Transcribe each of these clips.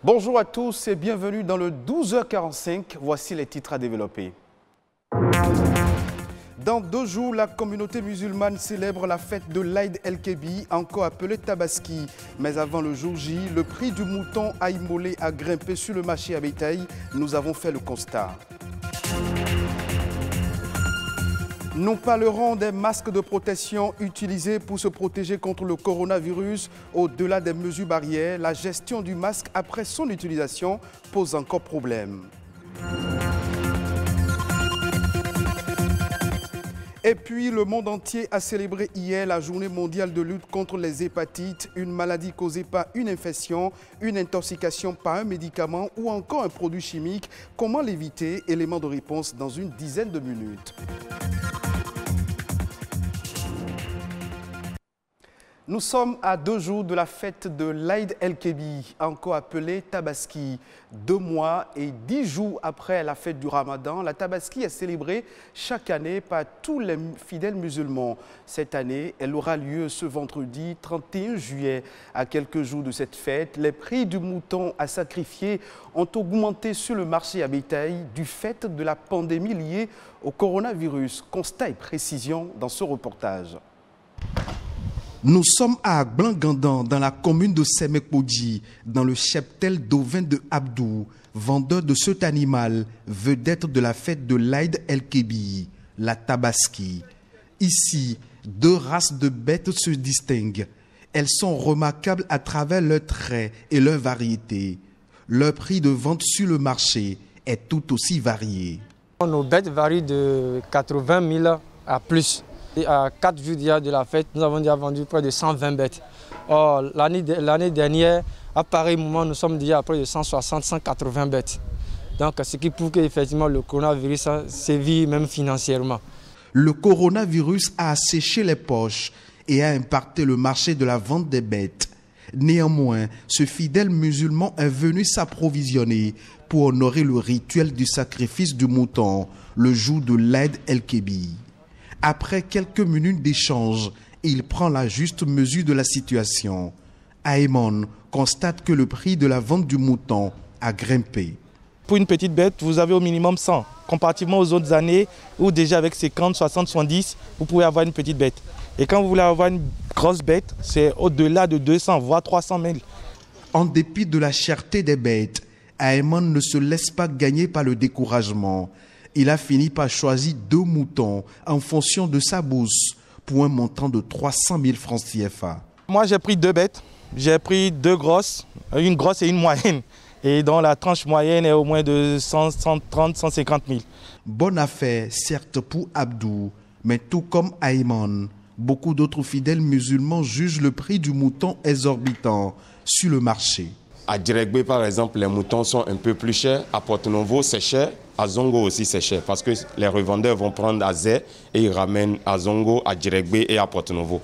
Bonjour à tous et bienvenue dans le 12h45. Voici les titres à développer. Dans 2 jours, la communauté musulmane célèbre la fête de l'Aïd el-Kébi, encore appelée Tabaski. Mais avant le jour J, le prix du mouton à immolé a grimpé sur le marché à bétail. Nous avons fait le constat. Nous parlerons des masques de protection utilisés pour se protéger contre le coronavirus. Au-delà des mesures barrières, la gestion du masque après son utilisation pose encore problème. Et puis, le monde entier a célébré hier la journée mondiale de lutte contre les hépatites, une maladie causée par une infection, une intoxication par un médicament ou encore un produit chimique. Comment l'éviter? Élément de réponse dans une dizaine de minutes. Nous sommes à 2 jours de la fête de l'Aïd el-Kébi, encore appelée Tabaski. 2 mois et 10 jours après la fête du Ramadan, la Tabaski est célébrée chaque année par tous les fidèles musulmans. Cette année, elle aura lieu ce vendredi 31 juillet. À quelques jours de cette fête, les prix du mouton à sacrifier ont augmenté sur le marché à bétail du fait de la pandémie liée au coronavirus. Constat et précision dans ce reportage. Nous sommes à Agblan-Gandan, dans la commune de Semekpodji, dans le cheptel d'ovin de Abdou, vendeur de cet animal, vedette de la fête de l'Aïd el-Kébi, la Tabaski. Ici, 2 races de bêtes se distinguent. Elles sont remarquables à travers leurs traits et leurs variétés. Leur prix de vente sur le marché est tout aussi varié. Nos bêtes varient de 80 000 à plus. Et à 4 jours de la fête, nous avons déjà vendu près de 120 bêtes. Or, l'année dernière, à pareil moment, nous sommes déjà à près de 160-180 bêtes. Donc, ce qui prouve qu'effectivement, le coronavirus sévit même financièrement. Le coronavirus a asséché les poches et a impacté le marché de la vente des bêtes. Néanmoins, ce fidèle musulman est venu s'approvisionner pour honorer le rituel du sacrifice du mouton, le jour de l'Aïd el-Kébi. Après quelques minutes d'échange, il prend la juste mesure de la situation. Aïmon constate que le prix de la vente du mouton a grimpé. Pour une petite bête, vous avez au minimum 100. Comparativement aux autres années où déjà avec 50, 60, 70, vous pouvez avoir une petite bête. Et quand vous voulez avoir une grosse bête, c'est au-delà de 200, voire 300 000. En dépit de la cherté des bêtes, Aïmon ne se laisse pas gagner par le découragement. Il a fini par choisir 2 moutons en fonction de sa bourse pour un montant de 300 000 francs CFA. Moi, j'ai pris 2 bêtes. J'ai pris 2 grosses, une grosse et une moyenne. Et dans la tranche moyenne est au moins de 100, 130, 150 000. Bonne affaire, certes, pour Abdou, mais tout comme Aïmon, beaucoup d'autres fidèles musulmans jugent le prix du mouton exorbitant sur le marché. À Djeregbé, par exemple, les moutons sont un peu plus chers. À Porto-Novo, c'est cher. À Zongo aussi, c'est cher. Parce que les revendeurs vont prendre à Zé et ils ramènent à Zongo, à Djeregbé et à Porto-Novo.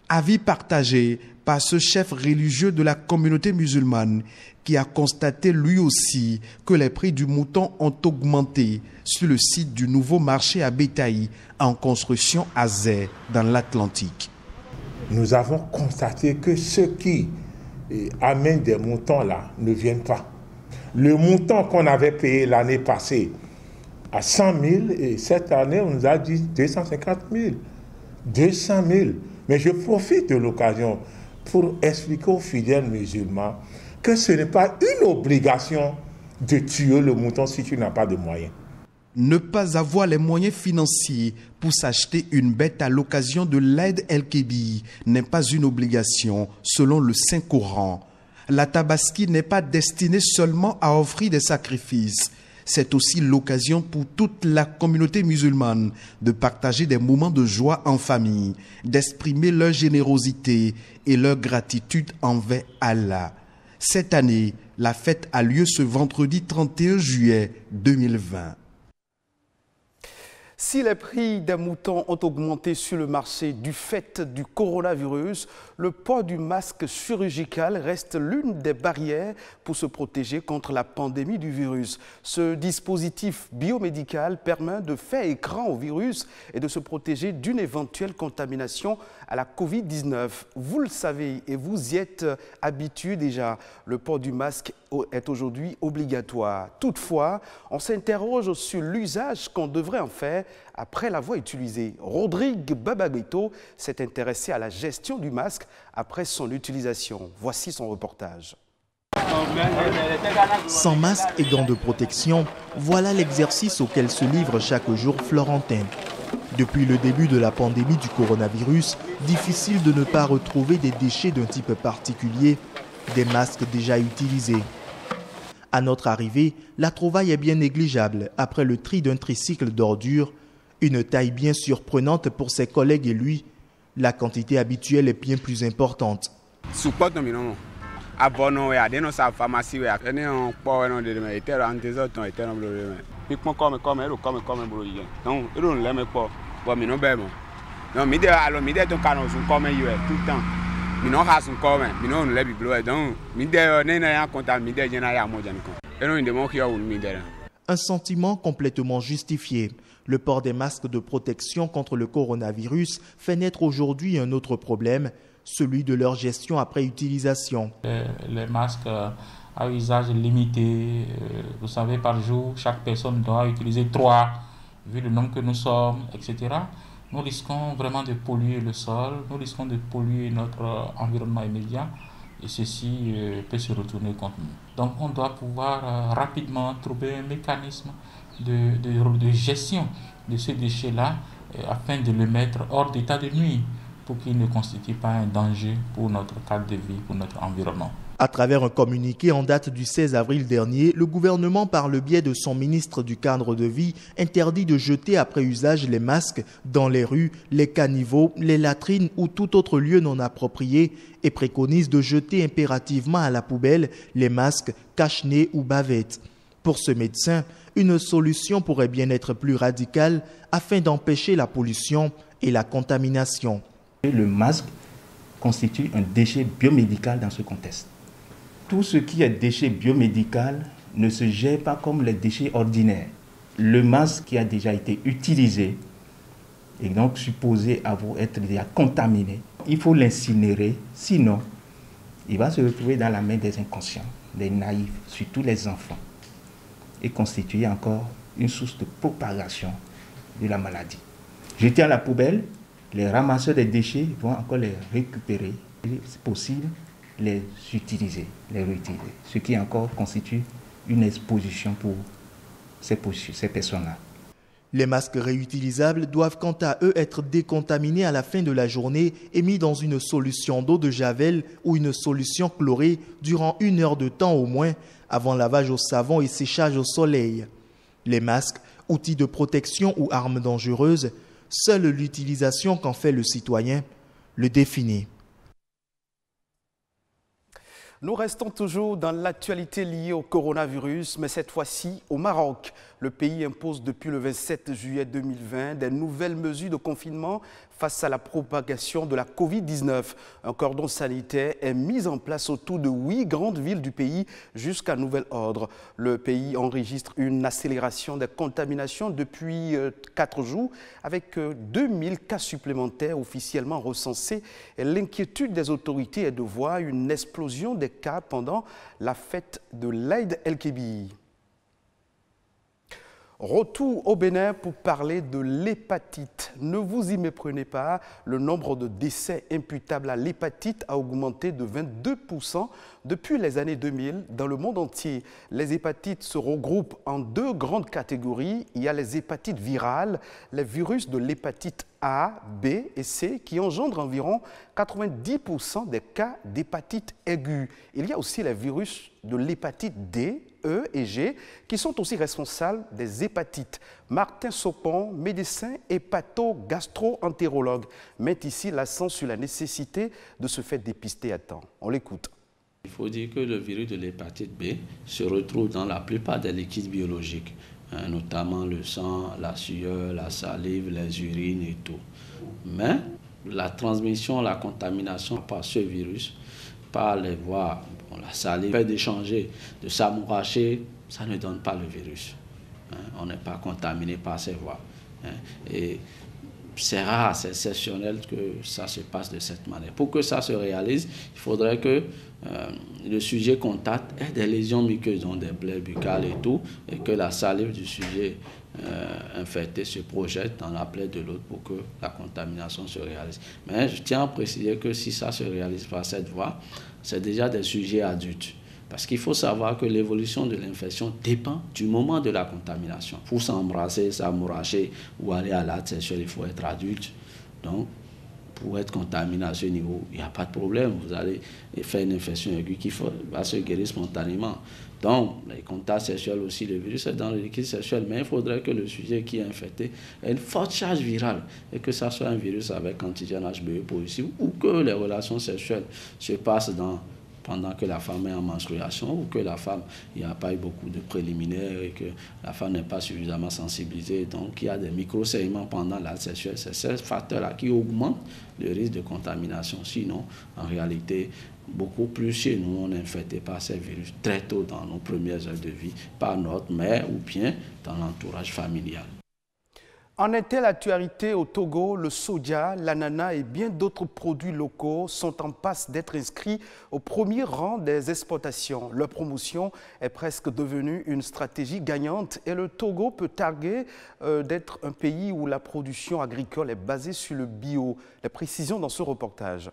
Avis partagé par ce chef religieux de la communauté musulmane qui a constaté lui aussi que les prix du mouton ont augmenté sur le site du nouveau marché à bétail en construction à Zé, dans l'Atlantique. Nous avons constaté que ceux qui amènent des moutons là ne viennent pas. Le mouton qu'on avait payé l'année passée à 100 000 et cette année on nous a dit 250 000, 200 000. Mais je profite de l'occasion pour expliquer aux fidèles musulmans que ce n'est pas une obligation de tuer le mouton si tu n'as pas de moyens. Ne pas avoir les moyens financiers pour s'acheter une bête à l'occasion de l'Aïd el-Kébi n'est pas une obligation selon le Saint-Coran. La Tabaski n'est pas destinée seulement à offrir des sacrifices. C'est aussi l'occasion pour toute la communauté musulmane de partager des moments de joie en famille, d'exprimer leur générosité et leur gratitude envers Allah. Cette année, la fête a lieu ce vendredi 31 juillet 2020. Si les prix des moutons ont augmenté sur le marché du fait du coronavirus, le port du masque chirurgical reste l'une des barrières pour se protéger contre la pandémie du virus. Ce dispositif biomédical permet de faire écran au virus et de se protéger d'une éventuelle contamination à la Covid-19. Vous le savez et vous y êtes habitué déjà, le port du masque est aujourd'hui obligatoire. Toutefois, on s'interroge sur l'usage qu'on devrait en faire après l'avoir utilisé. Rodrigue Babaguito s'est intéressé à la gestion du masque après son utilisation. Voici son reportage. Sans masque et gants de protection, voilà l'exercice auquel se livre chaque jour Florentin. Depuis le début de la pandémie du coronavirus, difficile de ne pas retrouver des déchets d'un type particulier, des masques déjà utilisés. À notre arrivée, la trouvaille est bien négligeable après le tri d'un tricycle d'ordures, une taille bien surprenante pour ses collègues et lui. La quantité habituelle est bien plus importante. Un sentiment complètement justifié. Le port des masques de protection contre le coronavirus fait naître aujourd'hui un autre problème, celui de leur gestion après utilisation. Les masques à usage limité, vous savez, par jour, chaque personne doit utiliser 3, vu le nombre que nous sommes, etc. Nous risquons vraiment de polluer le sol, nous risquons de polluer notre environnement immédiat et ceci peut se retourner contre nous. Donc on doit pouvoir rapidement trouver un mécanisme de gestion de ces déchets-là afin de le mettre hors d'état de nuire pour qu'il ne constitue pas un danger pour notre cadre de vie, pour notre environnement. À travers un communiqué en date du 16 avril dernier, le gouvernement, par le biais de son ministre du cadre de vie, interdit de jeter après usage les masques dans les rues, les caniveaux, les latrines ou tout autre lieu non approprié et préconise de jeter impérativement à la poubelle les masques, cache-nez ou bavettes. Pour ce médecin, une solution pourrait bien être plus radicale afin d'empêcher la pollution et la contamination. Le masque constitue un déchet biomédical dans ce contexte. Tout ce qui est déchet biomédical ne se gère pas comme les déchets ordinaires. Le masque qui a déjà été utilisé est donc supposé être déjà contaminé. Il faut l'incinérer, sinon il va se retrouver dans la main des inconscients, des naïfs, surtout les enfants, et constituer encore une source de propagation de la maladie. Jeter à la poubelle, les ramasseurs des déchets vont encore les récupérer, et c'est possible, les utiliser, les réutiliser, ce qui encore constitue une exposition pour ces personnes-là. Les masques réutilisables doivent quant à eux être décontaminés à la fin de la journée et mis dans une solution d'eau de javel ou une solution chlorée durant 1 heure de temps au moins avant lavage au savon et séchage au soleil. Les masques, outils de protection ou armes dangereuses, seule l'utilisation qu'en fait le citoyen le définit. Nous restons toujours dans l'actualité liée au coronavirus, mais cette fois-ci au Maroc. Le pays impose depuis le 27 juillet 2020 des nouvelles mesures de confinement face à la propagation de la Covid-19. Un cordon sanitaire est mis en place autour de 8 grandes villes du pays jusqu'à nouvel ordre. Le pays enregistre une accélération des contaminations depuis 4 jours avec 2000 cas supplémentaires officiellement recensés. Et l'inquiétude des autorités est de voir une explosion des cas pendant la fête de l'Aïd el-Kébir. Retour au Bénin pour parler de l'hépatite. Ne vous y méprenez pas, le nombre de décès imputables à l'hépatite a augmenté de 22% depuis les années 2000 dans le monde entier. Les hépatites se regroupent en 2 grandes catégories. Il y a les hépatites virales, les virus de l'hépatite A, B et C qui engendrent environ 90% des cas d'hépatite aiguë. Il y a aussi les virus de l'hépatite D, E et G qui sont aussi responsables des hépatites. Martin Sopon, médecin hépato-gastro-entérologue, met ici l'accent sur la nécessité de se faire dépister à temps. On l'écoute. Il faut dire que le virus de l'hépatite B se retrouve dans la plupart des liquides biologiques, notamment le sang, la sueur, la salive, les urines et tout. Mais la transmission, la contamination par ce virus, par les voies, la salive, le fait d'échanger, de s'amouracher, ça ne donne pas le virus. On n'est pas contaminé par ces voies. Et c'est rare, c'est exceptionnel que ça se passe de cette manière. Pour que ça se réalise, il faudrait que le sujet contact ait des lésions muqueuses, donc des plaies buccales et tout, et que la salive du sujet infecté se projette dans la plaie de l'autre pour que la contamination se réalise. Mais je tiens à préciser que si ça se réalise par cette voie, c'est déjà des sujets adultes. Parce qu'il faut savoir que l'évolution de l'infection dépend du moment de la contamination. Pour s'embrasser, s'amouracher ou aller à l'acte sexuel, il faut être adulte. Donc, pour être contaminé à ce niveau, il n'y a pas de problème. Vous allez faire une infection aiguë qui va se guérir spontanément. Donc, les contacts sexuels aussi, le virus est dans le liquide sexuel, mais il faudrait que le sujet qui est infecté ait une forte charge virale et que ça soit un virus avec antigène HBE positif ou que les relations sexuelles se passent pendant que la femme est en menstruation ou que la femme, il n'y a pas eu beaucoup de préliminaires et que la femme n'est pas suffisamment sensibilisée. Donc, il y a des micro-saignements pendant l'acte sexuel. C'est ces facteurs-là qui augmentent le risque de contamination. Sinon, en réalité, beaucoup plus chez nous, on est infecté par ces virus très tôt dans nos premières heures de vie, par notre mère ou bien dans l'entourage familial. En est-elle l'actualité au Togo? Le soja, l'ananas et bien d'autres produits locaux sont en passe d'être inscrits au premier rang des exportations. Leur promotion est presque devenue une stratégie gagnante et le Togo peut targuer d'être un pays où la production agricole est basée sur le bio. Les précisions dans ce reportage.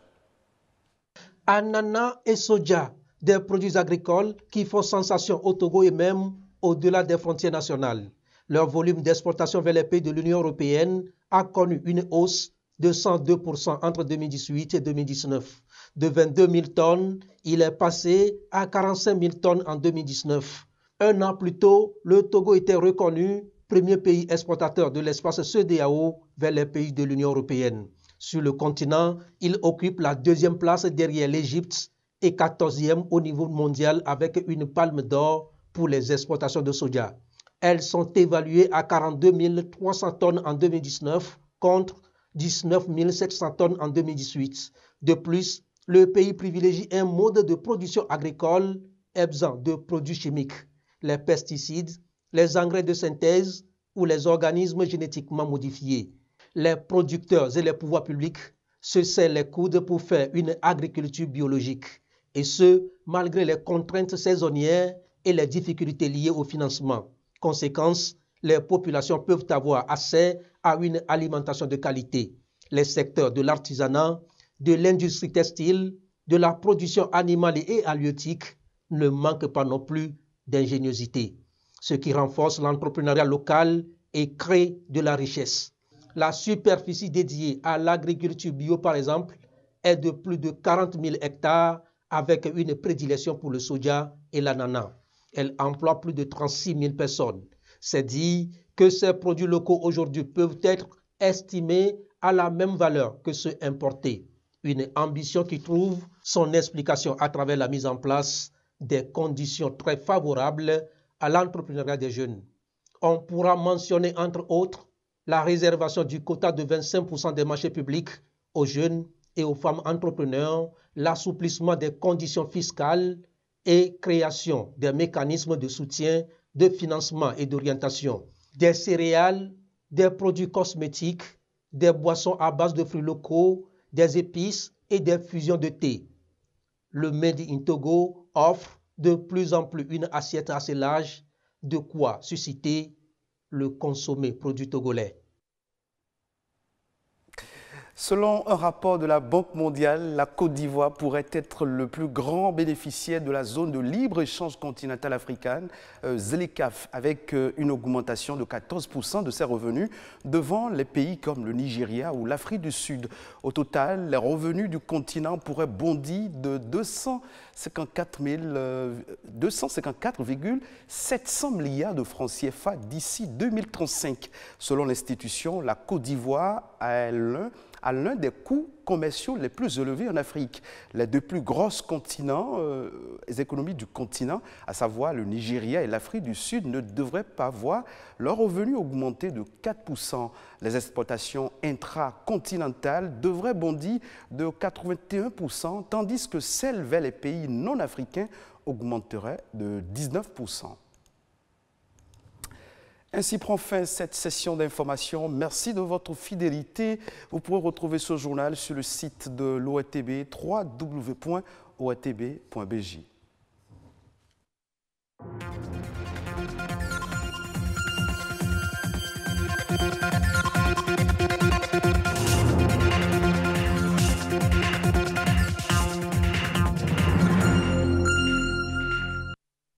Ananas et soja, des produits agricoles qui font sensation au Togo et même au-delà des frontières nationales. Leur volume d'exportation vers les pays de l'Union européenne a connu une hausse de 102% entre 2018 et 2019. De 22 000 tonnes, il est passé à 45 000 tonnes en 2019. Un an plus tôt, le Togo était reconnu premier pays exportateur de l'espace CEDEAO vers les pays de l'Union européenne. Sur le continent, il occupe la deuxième place derrière l'Égypte et 14e au niveau mondial avec une palme d'or pour les exportations de soja. Elles sont évaluées à 42 300 tonnes en 2019 contre 19 700 tonnes en 2018. De plus, le pays privilégie un mode de production agricole exempt de produits chimiques, les pesticides, les engrais de synthèse ou les organismes génétiquement modifiés. Les producteurs et les pouvoirs publics se serrent les coudes pour faire une agriculture biologique, et ce, malgré les contraintes saisonnières et les difficultés liées au financement. Conséquence, les populations peuvent avoir accès à une alimentation de qualité. Les secteurs de l'artisanat, de l'industrie textile, de la production animale et halieutique ne manquent pas non plus d'ingéniosité, ce qui renforce l'entrepreneuriat local et crée de la richesse. La superficie dédiée à l'agriculture bio, par exemple, est de plus de 40 000 hectares avec une prédilection pour le soja et l'ananas. Elle emploie plus de 36 000 personnes. C'est dire que ces produits locaux aujourd'hui peuvent être estimés à la même valeur que ceux importés. Une ambition qui trouve son explication à travers la mise en place des conditions très favorables à l'entrepreneuriat des jeunes. On pourra mentionner entre autres la réservation du quota de 25% des marchés publics aux jeunes et aux femmes entrepreneurs, l'assouplissement des conditions fiscales et création des mécanismes de soutien, de financement et d'orientation, des céréales, des produits cosmétiques, des boissons à base de fruits locaux, des épices et des fusions de thé. Le Made in Togo offre de plus en plus une assiette assez large, de quoi susciter le consommé produit togolais. Selon un rapport de la Banque mondiale, la Côte d'Ivoire pourrait être le plus grand bénéficiaire de la zone de libre-échange continentale africaine, ZLECAf, avec une augmentation de 14% de ses revenus devant les pays comme le Nigeria ou l'Afrique du Sud. Au total, les revenus du continent pourraient bondir de 254,700 milliards de francs CFA d'ici 2035. Selon l'institution, la Côte d'Ivoire a à l'un des coûts commerciaux les plus élevés en Afrique. Les deux plus grosses continents, les économies du continent, à savoir le Nigeria et l'Afrique du Sud, ne devraient pas voir leurs revenus augmenter de 4%. Les exportations intracontinentales devraient bondir de 81%, tandis que celles vers les pays non africains augmenteraient de 19%. Ainsi prend fin cette session d'information. Merci de votre fidélité. Vous pourrez retrouver ce journal sur le site de l'ORTB, www.ortb.bj.